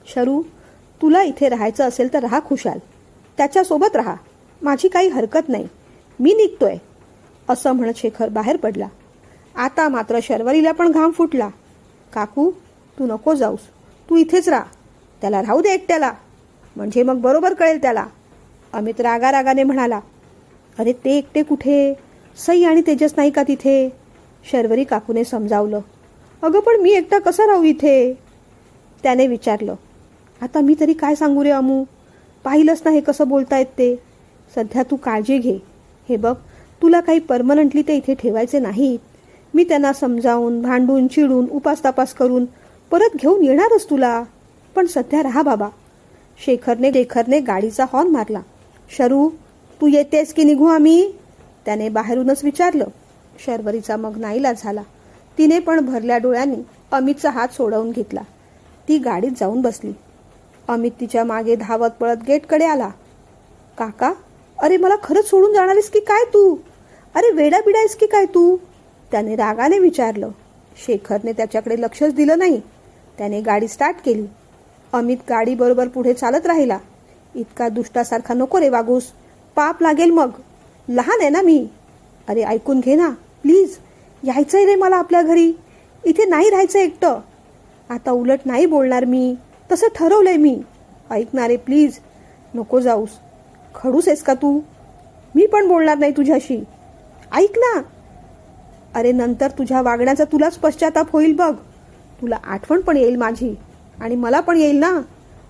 शरू, तुला इथे राहायचं असेल तर राहा खुशाल. त्याच्यासोबत राहा, माझी काही हरकत नाही. मी निघतोय, असं म्हणत शेखर बाहेर पडला. आता मात्र शर्वरीला पण घाम फुटला. काकू, तू नको जाऊस, तू इथेच राहा. त्याला राहू दे एकट्याला, म्हणजे मग बरोबर कळेल त्याला, अमित रागारागाने म्हणाला. अरे ते एकटे कुठे? सई आणि तेजस नाही का तिथे? शर्वरी काकूने समजावलं. अगं पण मी एकटा कसा राहू इथे? त्याने विचारलं. आता मी तरी काय सांगू रे अमू? पाहिलंच ना हे कसं बोलतायत ते. सध्या तू काळजी घे. हे बघ, तुला काही परमनंटली ते इथे ठेवायचे नाहीत. मी त्यांना समजावून, भांडून, चिडून, उपास करून परत घेऊन येणारच तुला. पण सध्या राहा बाबा. शेखरने गाडीचा हॉर्न मारला. शरू, तू येतेस की निघू आम्ही? त्याने बाहेरूनच विचारलं. शर्वरीचा मग नाईलाज झाला. तिने पण भरल्या डोळ्यांनी अमितचा हात सोडवून घेतला. ती गाडीत जाऊन बसली. अमित तिच्या मागे धावत पळत गेटकडे आला. काका, अरे मला खरंच सोडून जाणार आहेस की काय तू? अरे वेडा बिडा आहेस की काय तू? त्याने रागाने विचारलं. शेखरने त्याच्याकडे लक्षच दिलं नाही. त्याने गाडी स्टार्ट केली. अमित गाडी बरोबर पुढे चालत राहिला. इतका दुष्टासारखा नको रे वागूस, पाप लागेल मग. लहान आहे ना मी. अरे ऐकून घे ना प्लीज. यायचंय रे मला आपल्या घरी. इथे नाही राहायचं एकटं. आता उलट नाही बोलणार मी. तसं ठरवलंय मी. ऐक ना रे प्लीज. नको जाऊस. खडूस आहेस का तू? मी पण बोलणार नाही तुझ्याशी. ऐक ना. अरे नंतर तुझ्या वागण्याचा तुलाच पश्चाताप होईल बघ. तुला आठवण पण येईल माझी आणि मला पण येईल ना.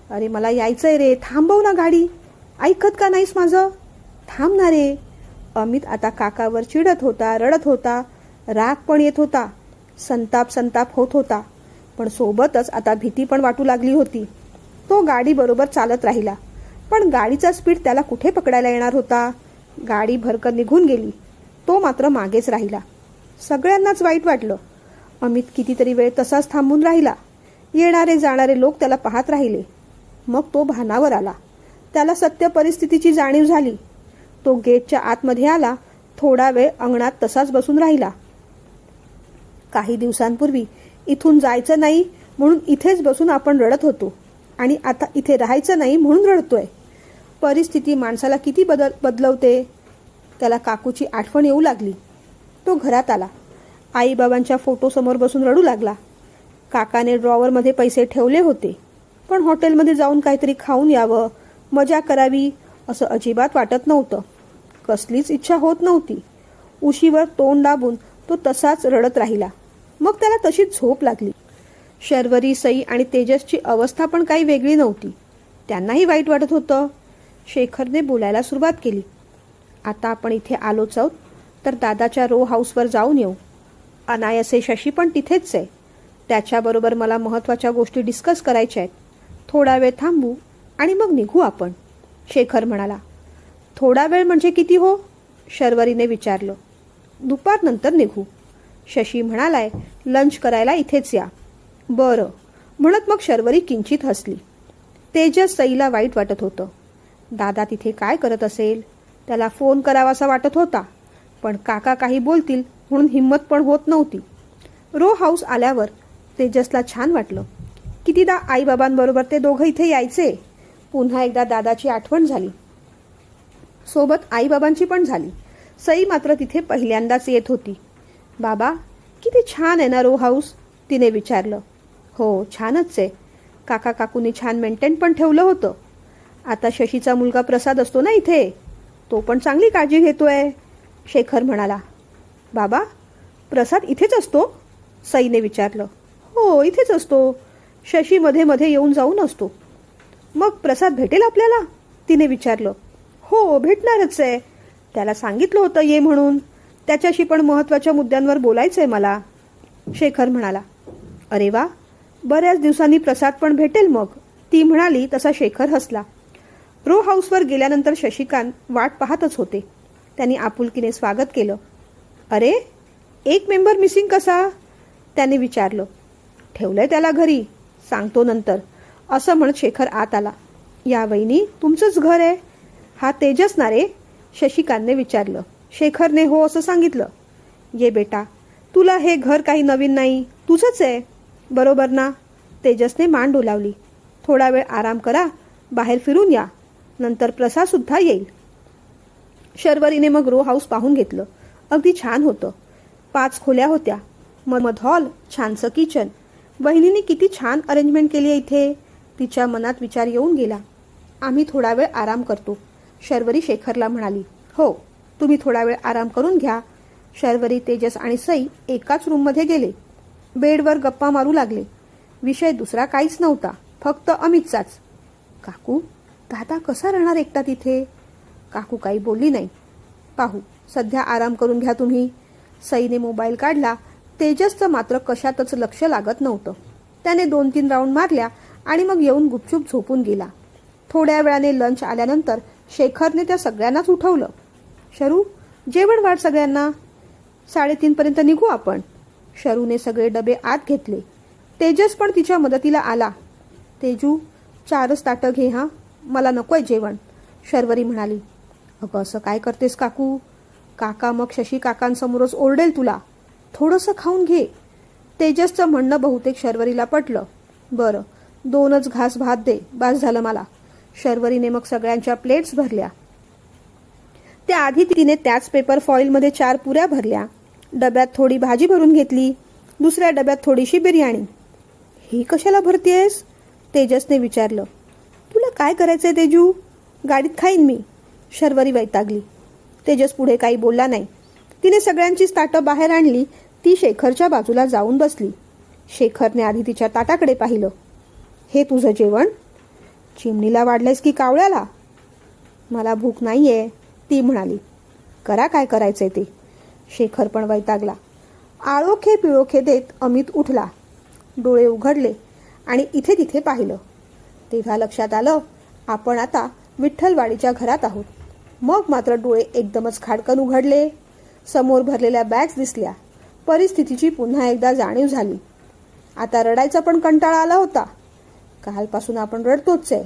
अरे मला यायचंय रे. थांबव ना गाडी. ऐकत का नाहीस माझं? थांब ना रे. अमित आता काकावर चिडत होता, रडत होता, राग पण येत होता, संताप होत होता, पण सोबतच आता भीती पण वाटू लागली होती. तो गाडी बरोबर चालत राहिला, पण गाडीचा स्पीड त्याला कुठे पकडायला येणार होता. गाडी भरकन निघून गेली. तो मात्र मागेच राहिला. सगळ्यांनाच वाईट वाटलं. अमित कितीतरी वेळ तसाच थांबून राहिला. येणारे जाणारे लोक त्याला पाहत राहिले. मग तो भानावर आला. त्याला सत्य परिस्थितीची जाणीव झाली. तो गेटच्या आतमध्ये आला. थोडा वेळ अंगणात तसाच बसून राहिला. काही दिवसांपूर्वी इथून जायचं नाही म्हणून इथेच बसून आपण रडत होतो आणि आता इथे राहायचं नाही म्हणून रडतोय. परिस्थिती माणसाला किती बदलवते. त्याला काकूची आठवण येऊ लागली. तो घरात आला. आईबाबांच्या फोटोसमोर बसून रडू लागला. काकाने ड्रॉवरमध्ये पैसे ठेवले होते, पण हॉटेलमध्ये जाऊन काहीतरी खाऊन यावं, मजा करावी असं अजिबात वाटत नव्हतं. कसलीच इच्छा होत नव्हती. उशीवर तोंड दाबून तो तसाच रडत राहिला. मग त्याला तशीच झोप लागली. शर्वरी, सई आणि तेजसची अवस्था पण काही वेगळी नव्हती. त्यांनाही वाईट वाटत होतं. शेखरने बोलायला सुरुवात केली. आता आपण इथे आलोच आहोत तर दादाच्या रो हाऊसवर जाऊन येऊ. अनायासे शशी पण तिथेच आहे. त्याच्याबरोबर मला महत्त्वाच्या गोष्टी डिस्कस करायच्या आहेत. थोडा वेळ थांबू आणि मग निघू आपण. शेखर म्हणाला. थोडा वेळ म्हणजे किती हो? शर्वरीने विचारलं. दुपारनंतर निघू. शशी म्हणालाय लंच करायला इथेच या. बरं म्हणत मग शर्वरी किंचित हसली. तेजस सईला वाईट वाटत होतं. दादा तिथे काय करत असेल. त्याला फोन करावासा वाटत होता, पण काका काही बोलतील म्हणून हिंमत पण होत नव्हती. रो हाऊस आल्यावर तेजसला छान वाटलं. कितीदा आईबाबांबरोबर ते दोघं इथे यायचे. पुन्हा एकदा दादाची आठवण झाली. सोबत आईबाबांची पण झाली. सई मात्र तिथे पहिल्यांदाच येत होती. बाबा, किती छान आहे ना रो हाऊस? तिने विचारलं. हो छानच आहे. काका काकूंनी छान मेंटेन पण ठेवलं होतं. आता शशीचा मुलगा प्रसाद असतो ना इथे, तो पण चांगली काळजी घेतोय. शेखर म्हणाला. बाबा, प्रसाद इथेच असतो? सईने विचारलं. हो इथेच असतो. शशी मध्ये मध्ये येऊन जाऊन असतो. मग प्रसाद भेटेल आपल्याला? तिने विचारलं. हो भेटणारच आहे. त्याला सांगितलं होतं ये म्हणून. त्याच्याशी पण महत्त्वाच्या मुद्द्यांवर बोलायचंय मला. शेखर म्हणाला. अरे वा, बऱ्याच दिवसांनी प्रसाद पण भेटेल मग, ती म्हणाली तसा शेखर हसला. रो हाऊसवर गेल्यानंतर शशिकांत वाट पाहतच होते. त्यांनी आपुलकीने स्वागत केलं. अरे, एक मेंबर मिसिंग कसा? त्याने विचारलं. ठेवलंय त्याला घरी, सांगतो नंतर, असं म्हणत शेखर आत आला. या वहिनी, तुमचंच घर आहे? हा तेजस ना रे? शशिकांतने विचारलं. शेखरने हो असं सांगितलं. ये बेटा, तुला हे घर काही नवीन नाही, तुझंच आहे बरोबर ना? तेजसने मान डोलावली. थोडा वेळ आराम करा, बाहेर फिरून या, नंतर प्रसाद सुद्धा येईल. शर्वरीने मग रो हाऊस पाहून घेतलं. अगदी छान होतं. 5 खोल्या होत्या, मध हॉल, छानसं किचन. बहिणीने किती छान अरेंजमेंट केली आहे इथे. तिच्या मनात विचार येऊन गेला. आम्ही थोडा वेळ आराम करतो, शर्वरी शेखरला म्हणाली. हो, तुम्ही थोडा वेळ आराम करून घ्या. शर्वरी, तेजस आणि सई एकाच रूममध्ये गेले. बेडवर गप्पा मारू लागले. विषय दुसरा काहीच नव्हता, फक्त अमितचाच. काकू, दादा कसा राहणार एकटा तिथे? काकू काही बोलली नाही. पाहू, सध्या आराम करून घ्या तुम्ही. सईने मोबाईल काढला. तेजसचं मात्र कशातच लक्ष लागत नव्हतं. त्याने 2-3 राऊंड मारल्या आणि मग येऊन गुपचूप झोपून गेला. थोड्या वेळाने लंच आल्यानंतर शेखरने त्या सगळ्यांनाच उठवलं. शरू, जेवण वाढ सगळ्यांना. 3:30 पर्यंत निघू आपण. शरूने सगळे डबे आत घेतले. तेजस पण तिच्या मदतीला आला. तेजू, 4च ताटं घे हां, मला नकोय जेवण, शर्वरी म्हणाली. अगं असं काय करतेस काकू? काका मग शशी काकांसमोरच ओरडेल तुला. थोडंसं खाऊन घे. तेजसचं म्हणणं बहुतेक शर्वरीला पटलं. बरं, 2च घास भात दे, बास झालं मला. शर्वरीने मग सगळ्यांच्या प्लेट्स भरल्या. त्याआधी तिने त्याच पेपर फॉईलमध्ये 4 पुऱ्या भरल्या. डब्यात थोडी भाजी भरून घेतली. दुसऱ्या डब्यात थोडीशी बिर्याणी. ही कशाला भरतेस? तेजसने विचारलं. तुला काय करायचंय तेजू? गाडीत खाईन मी, शर्वरी वैतागली. तेजस पुढे काही बोलला नाही. तिने सगळ्यांचीच ताटं बाहेर आणली. ती शेखरच्या बाजूला जाऊन बसली. शेखरने आधी तिच्या ताटाकडे पाहिलं. हे तुझं जेवण? चिमणीला वाढलंयस की कावळ्याला? मला भूक नाहीये, ती म्हणाली. करा काय करायचंय ते. शेखर पण वैतागला. आळोखे पिळोखे देत अमित उठला. डोळे उघडले आणि इथे तिथे पाहिलं. तेव्हा लक्षात आलं आपण आता विठ्ठलवाडीच्या घरात आहोत. मग मात्र डोळे एकदमच खाडकन उघडले. समोर भरलेल्या बॅग्स दिसल्या. परिस्थितीची पुन्हा एकदा जाणीव झाली. आता रडायचा पण कंटाळा आला होता. कालपासून आपण रडतोच आहे.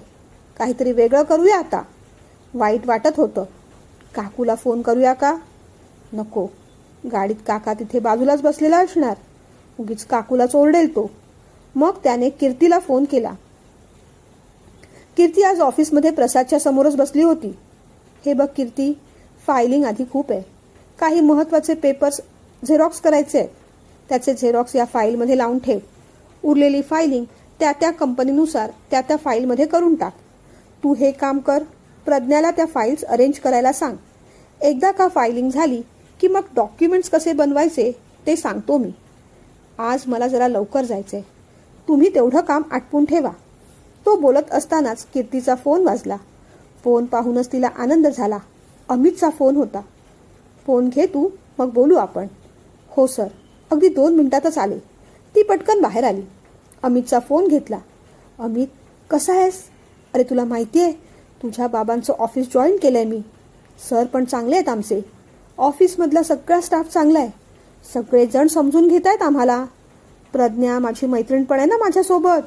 काहीतरी वेगळं करूया आता. वाईट वाटत होतं. काकूला फोन करूया का? नको, गाडीत काका तिथे बाजूलाच बसलेला असणार. उगीच काकूलाच ओरडेल तो. मग त्याने कीर्तीला फोन केला. कीर्ती आज ऑफिसमध्ये प्रसादच्या समोरच बसली होती. हे बघ कीर्ती, फायलिंग आधी खूप आहे. काही महत्त्वाचे पेपर्स झेरॉक्स करायचे आहेत. त्याचे झेरॉक्स या फाईलमध्ये लावून ठेव. उरलेली फायलिंग त्या त्या कंपनीनुसार त्या त्या फाईलमध्ये करून टाक. तू हे काम कर. प्रज्ञाला त्या फाईल्स अरेंज करायला सांग. एकदा का फायलिंग झाली की मग डॉक्युमेंट्स कसे बनवायचे ते सांगतो मी. आज मला जरा लवकर जायचंय. तुम्ही तेवढं काम आटपून ठेवा. तो बोलत असतानाच कीर्तीचा फोन वाजला. फोन पाहूनच तिला आनंद झाला. अमितचा फोन होता. फोन घे तू, मग बोलू आपण. हो सर, अगदी 2 मिनिटातच आले. ती पटकन बाहेर आली. अमितचा फोन घेतला. अमित, कसा आहेस? अरे तुला माहिती आहे, तुझ्या बाबांचं ऑफिस जॉईन केलंय मी. सर पण चांगले आहेत आमचे. ऑफिसमधला सगळा स्टाफ चांगला आहे. सगळेजण समजून घेत आहेत आम्हाला. प्रज्ञा माझी मैत्रीण पण आहे ना माझ्यासोबत.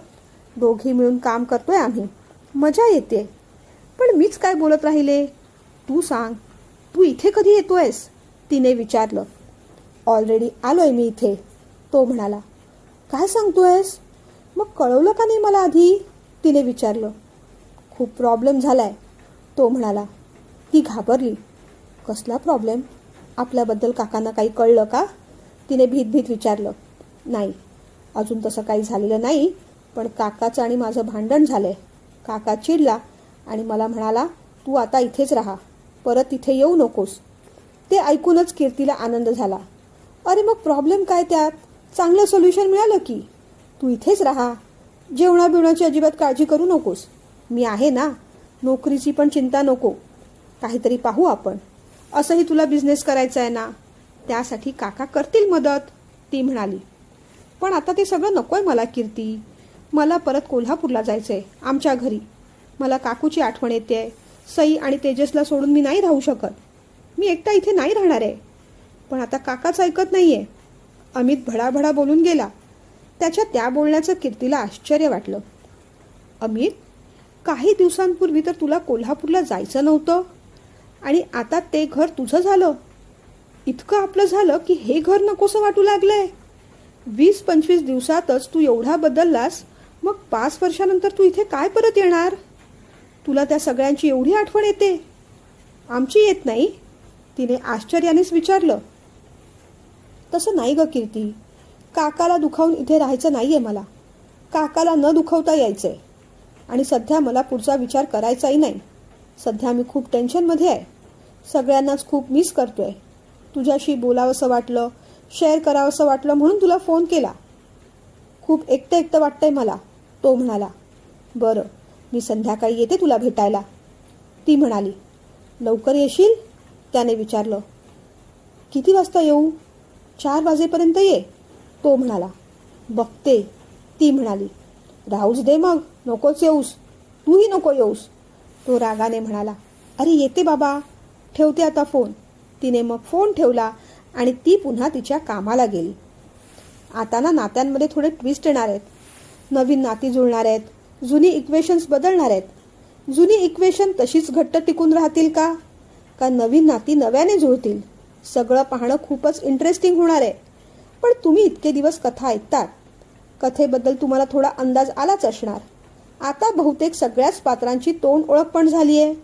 दोघी मिळून काम करतोय आम्ही. मजा येते. पण मीच काय बोलत राहिले? तू सांग, तू इथे कधी येतोयस? तिने विचारलं. ऑलरेडी आलोय मी इथे, तो म्हणाला. काय सांगतोयस? मग कळवलं का नाही मला आधी? तिने विचारलं. खूप प्रॉब्लेम झालाय, तो म्हणाला. ती घाबरली. कसला प्रॉब्लेम? आपल्याबद्दल काकांना काही कळलं का? तिने भीत भीत विचारलं. नाही, अजून तसं काही झालेलं नाही, पण काकाचं आणि माझं भांडण झालंय. काका चिडला आणि मला म्हणाला, तू आता इथेच राहा, परत तिथे येऊ नकोस. ते ऐकूनच कीर्तीला आनंद झाला. अरे मग प्रॉब्लेम काय त्यात? चांगलं सोल्युशन मिळालं की. तू इथेच राहा. जेवणाबिवणाची अजिबात काळजी करू नकोस. मी आहे ना. नोकरीची पण चिंता नको. काहीतरी पाहू आपण. असंही तुला बिझनेस करायचा आहे ना, त्यासाठी काका करतील मदत, ती म्हणाली. पण आता ते सगळं नकोय मला कीर्ती. मला परत कोल्हापूरला जायचंय, आमच्या घरी. मला काकूची आठवण येते. सई आणि तेजसला सोडून मी नाही राहू शकत. मी एकटा इथे नाही राहणार आहे. पण आता काकाच ऐकत नाहीये. अमित भडाभडा बोलून गेला. त्याच्या त्या बोलण्याचं कीर्तीला आश्चर्य वाटलं. अमित, काही दिवसांपूर्वी तर तुला कोल्हापूरला जायचं नव्हतं आणि आता ते घर तुझं झालं. इतकं आपलं झालं की हे घर नकोसं वाटू लागलंय. 20-25 दिवसातच तू एवढा बदललास. मग 5 वर्षानंतर तू इथे काय परत येणार? तुला त्या सगळ्यांची एवढी आठवण येते? आमची येत नाही? तिने आश्चर्यानेच विचारलं. तसं नाही ग कीर्ती. काकाला दुखावून इथे राहायचं नाहीये मला. काकाला न दुखवता यायचंय. आणि सध्या मला पुढचा विचार करायचाही नाही. सध्या मी खूप टेन्शनमध्ये आहे. सगळ्यांनाच खूप मिस करतोय. तुझ्याशी बोलावंसं वाटलं, शेअर करावंसं वाटलं म्हणून तुला फोन केला. खूप एकटं एकटं वाटतंय मला, तो म्हणाला. बरं, मी संध्याकाळी येते तुला भेटायला, ती म्हणाली. लवकर येशील? त्याने विचारलं. किती वाजता येऊ? 4 वाजेपर्यंत ये, तो म्हणाला. बघते, ती म्हणाली. राहूच दे मग, नकोच येऊस. तूही नको येऊस, तो रागाने म्हणाला. अरे येते बाबा, ठेवते आता फोन. तिने मग फोन ठेवला आणि ती पुन्हा तिच्या कामाला गेली. आता ना नात्यांमध्ये थोडे ट्विस्ट येणार आहेत. नवीन नाती जुळणार आहेत. जुनी इक्वेशन्स बदलणार आहेत? जुनी इक्वेशन तशीच घट्ट टिकून राहतील का नवीन नाती नव्याने जुळतील? सगळं पाहणं खूपच इंटरेस्टिंग होणार आहे. पण तुम्ही इतके दिवस कथा ऐकतात, कथेबद्दल तुम्हाला थोडा अंदाज आलाच असणार. आता बहुतेक सगळ्याच पात्रांची तोंड ओळख पण झाली आहे.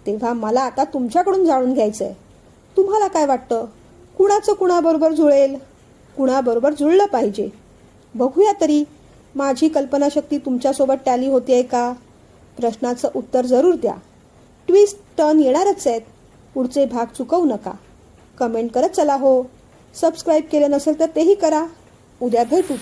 तेव्हा मला आता तुमच्याकडून जाणून घ्यायचं आहे, तुम्हाला काय वाटतं, कुणाचं कुणाबरोबर जुळेल, कुणाबरोबर जुळलं पाहिजे? बघूया तरी माझी कल्पनाशक्ती तुमच्यासोबत टॅली होतीये का? प्रश्नाचं उत्तर जरूर द्या. ट्विस्ट टर्न येणारच आहेत. पुढचे भाग चुकवू नका. कमेंट करत चला हो. सबस्क्राईब केलं नसेल तर तेही करा. उद्या भेटूच.